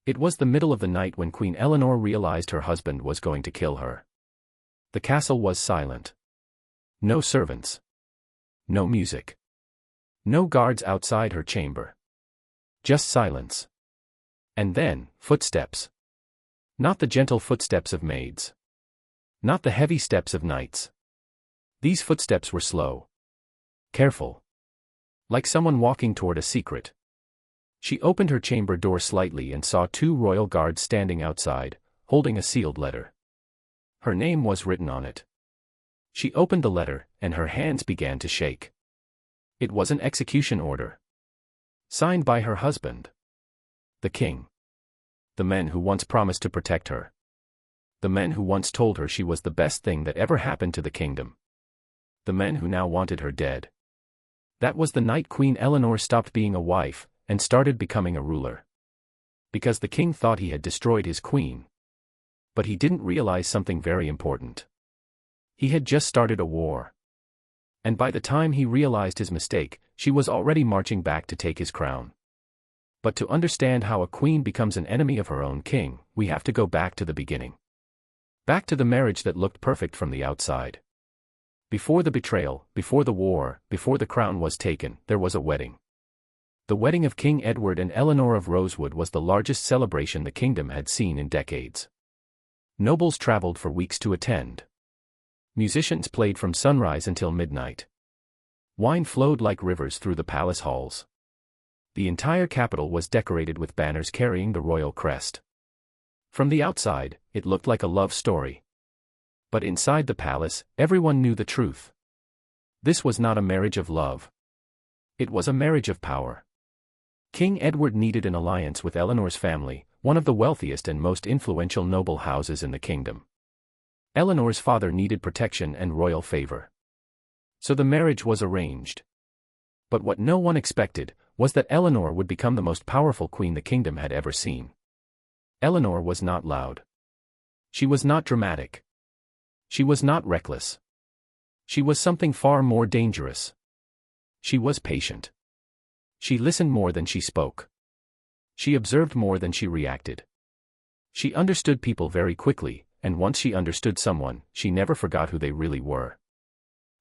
It was the middle of the night when Queen Eleanor realized her husband was going to kill her. The castle was silent. No servants. No music. No guards outside her chamber. Just silence. And then, footsteps. Not the gentle footsteps of maids. Not the heavy steps of knights. These footsteps were slow. Careful. Like someone walking toward a secret. She opened her chamber door slightly and saw 2 royal guards standing outside, holding a sealed letter. Her name was written on it. She opened the letter, and her hands began to shake. It was an execution order. Signed by her husband. The king. The men who once promised to protect her. The men who once told her she was the best thing that ever happened to the kingdom. The men who now wanted her dead. That was the night Queen Eleanor stopped being a wife, and started becoming a ruler. Because the king thought he had destroyed his queen. But he didn't realize something very important. He had just started a war. And by the time he realized his mistake, she was already marching back to take his crown. But to understand how a queen becomes an enemy of her own king, we have to go back to the beginning. Back to the marriage that looked perfect from the outside. Before the betrayal, before the war, before the crown was taken, there was a wedding. The wedding of King Edward and Eleanor of Rosewood was the largest celebration the kingdom had seen in decades. Nobles traveled for weeks to attend. Musicians played from sunrise until midnight. Wine flowed like rivers through the palace halls. The entire capital was decorated with banners carrying the royal crest. From the outside, it looked like a love story. But inside the palace, everyone knew the truth. This was not a marriage of love. It was a marriage of power. King Edward needed an alliance with Eleanor's family, one of the wealthiest and most influential noble houses in the kingdom. Eleanor's father needed protection and royal favor. So the marriage was arranged. But what no one expected was that Eleanor would become the most powerful queen the kingdom had ever seen. Eleanor was not loud. She was not dramatic. She was not reckless. She was something far more dangerous. She was patient. She listened more than she spoke. She observed more than she reacted. She understood people very quickly, and once she understood someone, she never forgot who they really were.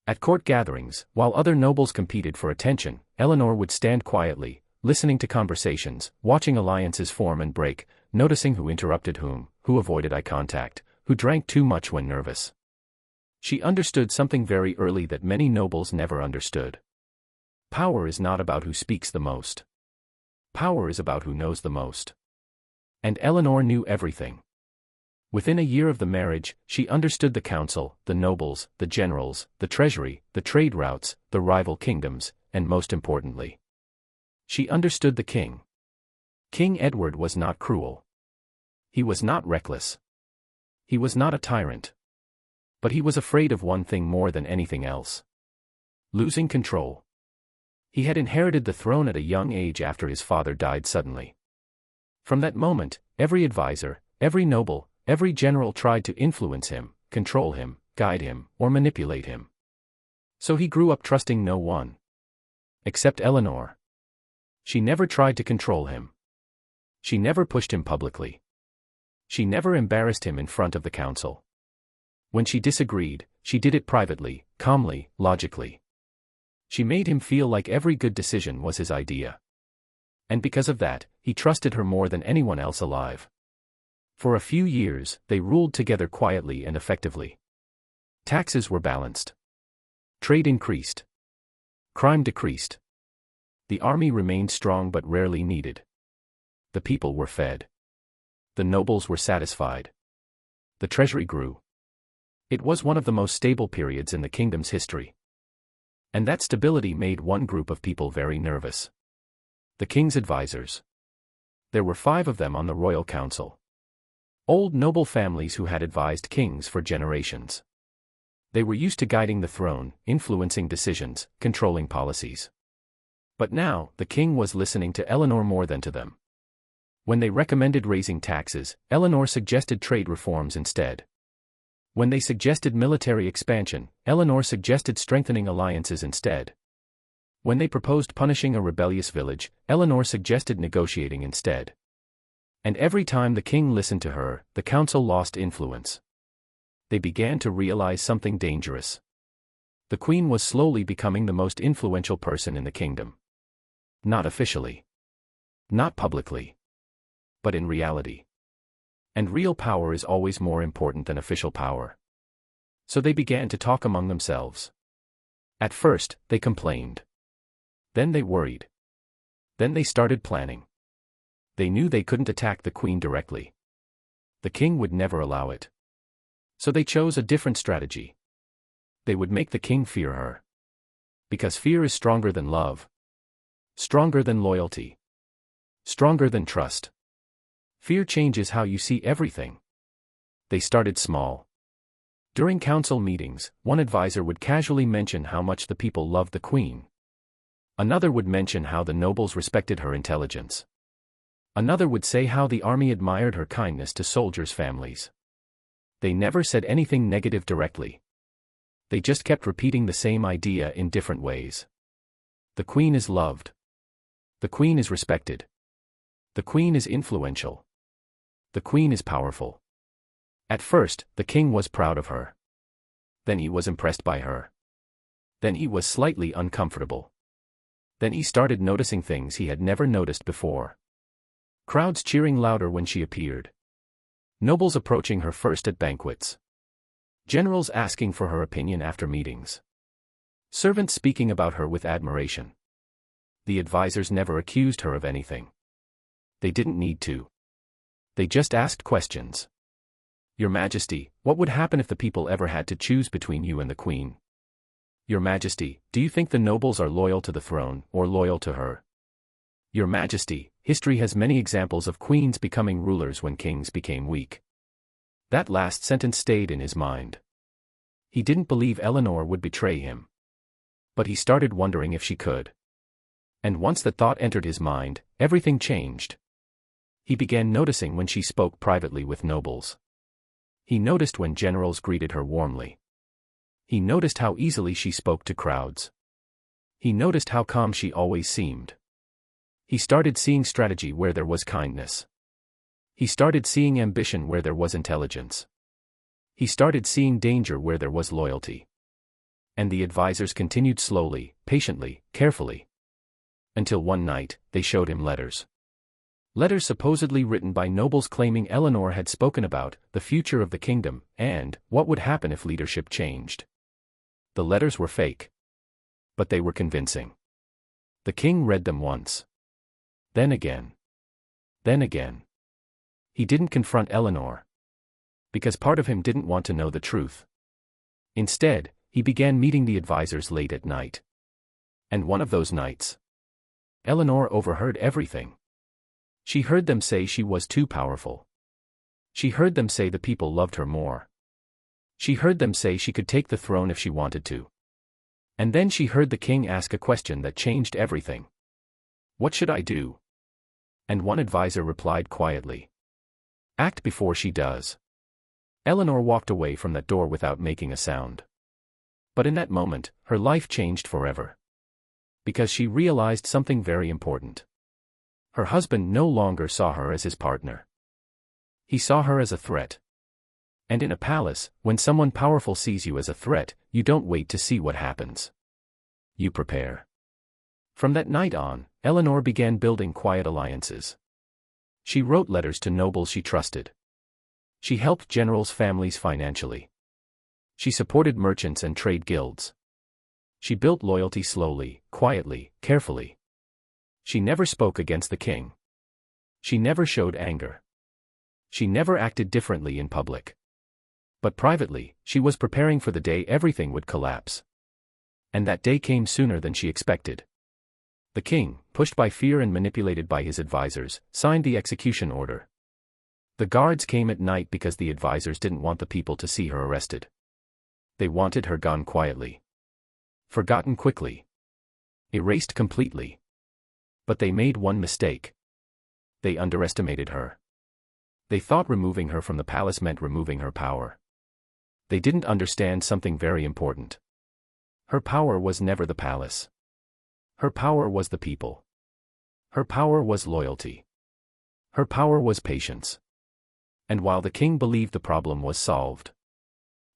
At court gatherings, while other nobles competed for attention, Eleanor would stand quietly, listening to conversations, watching alliances form and break, noticing who interrupted whom, who avoided eye contact, who drank too much when nervous. She understood something very early that many nobles never understood. Power is not about who speaks the most. Power is about who knows the most. And Eleanor knew everything. Within a year of the marriage, she understood the council, the nobles, the generals, the treasury, the trade routes, the rival kingdoms, and most importantly, she understood the king. King Edward was not cruel. He was not reckless. He was not a tyrant. But he was afraid of one thing more than anything else. Losing control. He had inherited the throne at a young age after his father died suddenly. From that moment, every advisor, every noble, every general tried to influence him, control him, guide him, or manipulate him. So he grew up trusting no one. Except Eleanor. She never tried to control him. She never pushed him publicly. She never embarrassed him in front of the council. When she disagreed, she did it privately, calmly, logically. She made him feel like every good decision was his idea. And because of that, he trusted her more than anyone else alive. For a few years, they ruled together quietly and effectively. Taxes were balanced. Trade increased. Crime decreased. The army remained strong but rarely needed. The people were fed. The nobles were satisfied. The treasury grew. It was one of the most stable periods in the kingdom's history. And that stability made one group of people very nervous. The king's advisors. There were 5 of them on the royal council. Old noble families who had advised kings for generations. They were used to guiding the throne, influencing decisions, controlling policies. But now, the king was listening to Eleanor more than to them. When they recommended raising taxes, Eleanor suggested trade reforms instead. When they suggested military expansion, Eleanor suggested strengthening alliances instead. When they proposed punishing a rebellious village, Eleanor suggested negotiating instead. And every time the king listened to her, the council lost influence. They began to realize something dangerous. The queen was slowly becoming the most influential person in the kingdom. Not officially. Not publicly. But in reality. And real power is always more important than official power. So they began to talk among themselves. At first, they complained. Then they worried. Then they started planning. They knew they couldn't attack the queen directly. The king would never allow it. So they chose a different strategy. They would make the king fear her. Because fear is stronger than love. Stronger than loyalty. Stronger than trust. Fear changes how you see everything. They started small. During council meetings, one advisor would casually mention how much the people loved the queen. Another would mention how the nobles respected her intelligence. Another would say how the army admired her kindness to soldiers' families. They never said anything negative directly. They just kept repeating the same idea in different ways. The queen is loved. The queen is respected. The queen is influential. The queen is powerful. At first, the king was proud of her. Then he was impressed by her. Then he was slightly uncomfortable. Then he started noticing things he had never noticed before. Crowds cheering louder when she appeared. Nobles approaching her first at banquets. Generals asking for her opinion after meetings. Servants speaking about her with admiration. The advisors never accused her of anything. They didn't need to. They just asked questions. Your Majesty, what would happen if the people ever had to choose between you and the queen? Your Majesty, do you think the nobles are loyal to the throne, or loyal to her? Your Majesty, history has many examples of queens becoming rulers when kings became weak. That last sentence stayed in his mind. He didn't believe Eleanor would betray him. But he started wondering if she could. And once that thought entered his mind, everything changed. He began noticing when she spoke privately with nobles. He noticed when generals greeted her warmly. He noticed how easily she spoke to crowds. He noticed how calm she always seemed. He started seeing strategy where there was kindness. He started seeing ambition where there was intelligence. He started seeing danger where there was loyalty. And the advisors continued slowly, patiently, carefully. Until one night, they showed him letters. Letters supposedly written by nobles claiming Eleanor had spoken about the future of the kingdom and what would happen if leadership changed. The letters were fake. But they were convincing. The king read them once. Then again. Then again. He didn't confront Eleanor. Because part of him didn't want to know the truth. Instead, he began meeting the advisors late at night. And one of those nights, Eleanor overheard everything. She heard them say she was too powerful. She heard them say the people loved her more. She heard them say she could take the throne if she wanted to. And then she heard the king ask a question that changed everything. What should I do? And one advisor replied quietly. Act before she does. Eleanor walked away from that door without making a sound. But in that moment, her life changed forever. Because she realized something very important. Her husband no longer saw her as his partner. He saw her as a threat. And in a palace, when someone powerful sees you as a threat, you don't wait to see what happens. You prepare. From that night on, Eleanor began building quiet alliances. She wrote letters to nobles she trusted. She helped generals' families financially. She supported merchants and trade guilds. She built loyalty slowly, quietly, carefully. She never spoke against the king. She never showed anger. She never acted differently in public. But privately, she was preparing for the day everything would collapse. And that day came sooner than she expected. The king, pushed by fear and manipulated by his advisors, signed the execution order. The guards came at night because the advisors didn't want the people to see her arrested. They wanted her gone quietly. Forgotten quickly. Erased completely. But they made one mistake. They underestimated her. They thought removing her from the palace meant removing her power. They didn't understand something very important. Her power was never the palace. Her power was the people. Her power was loyalty. Her power was patience. And while the king believed the problem was solved,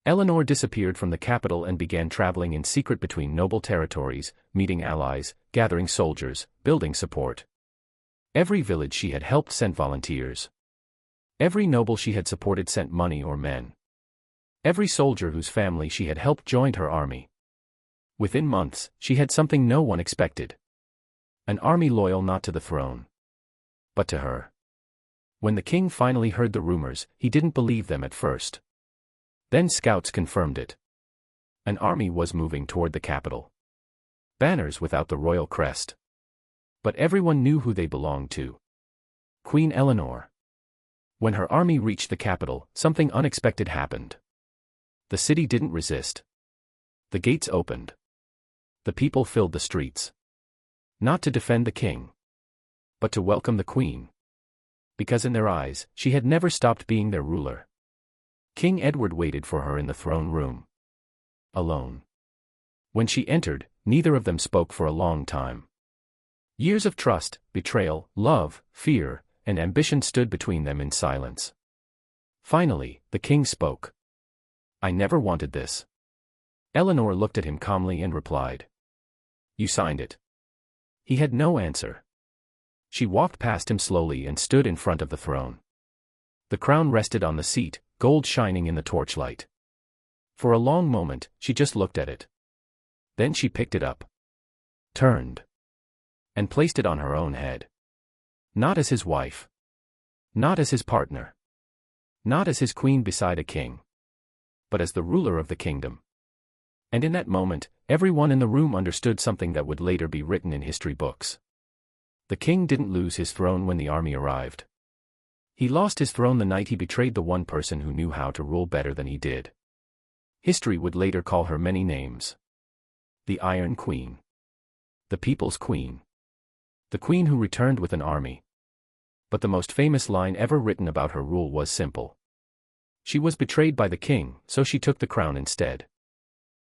Eleanor disappeared from the capital and began traveling in secret between noble territories, meeting allies, gathering soldiers, building support. Every village she had helped sent volunteers. Every noble she had supported sent money or men. Every soldier whose family she had helped joined her army. Within months, she had something no one expected. An army loyal not to the throne, but to her. When the king finally heard the rumors, he didn't believe them at first. Then scouts confirmed it. An army was moving toward the capital. Banners without the royal crest. But everyone knew who they belonged to. Queen Eleanor. When her army reached the capital, something unexpected happened. The city didn't resist. The gates opened. The people filled the streets. Not to defend the king, but to welcome the queen. Because in their eyes, she had never stopped being their ruler. King Edward waited for her in the throne room. Alone. When she entered, neither of them spoke for a long time. Years of trust, betrayal, love, fear, and ambition stood between them in silence. Finally, the king spoke. "I never wanted this." Eleanor looked at him calmly and replied, "You signed it." He had no answer. She walked past him slowly and stood in front of the throne. The crown rested on the seat, gold shining in the torchlight. For a long moment, she just looked at it. Then she picked it up, turned, and placed it on her own head. Not as his wife. Not as his partner. Not as his queen beside a king. But as the ruler of the kingdom. And in that moment, everyone in the room understood something that would later be written in history books. The king didn't lose his throne when the army arrived. He lost his throne the night he betrayed the one person who knew how to rule better than he did. History would later call her many names. The Iron Queen. The People's Queen. The queen who returned with an army. But the most famous line ever written about her rule was simple. She was betrayed by the king, so she took the crown instead.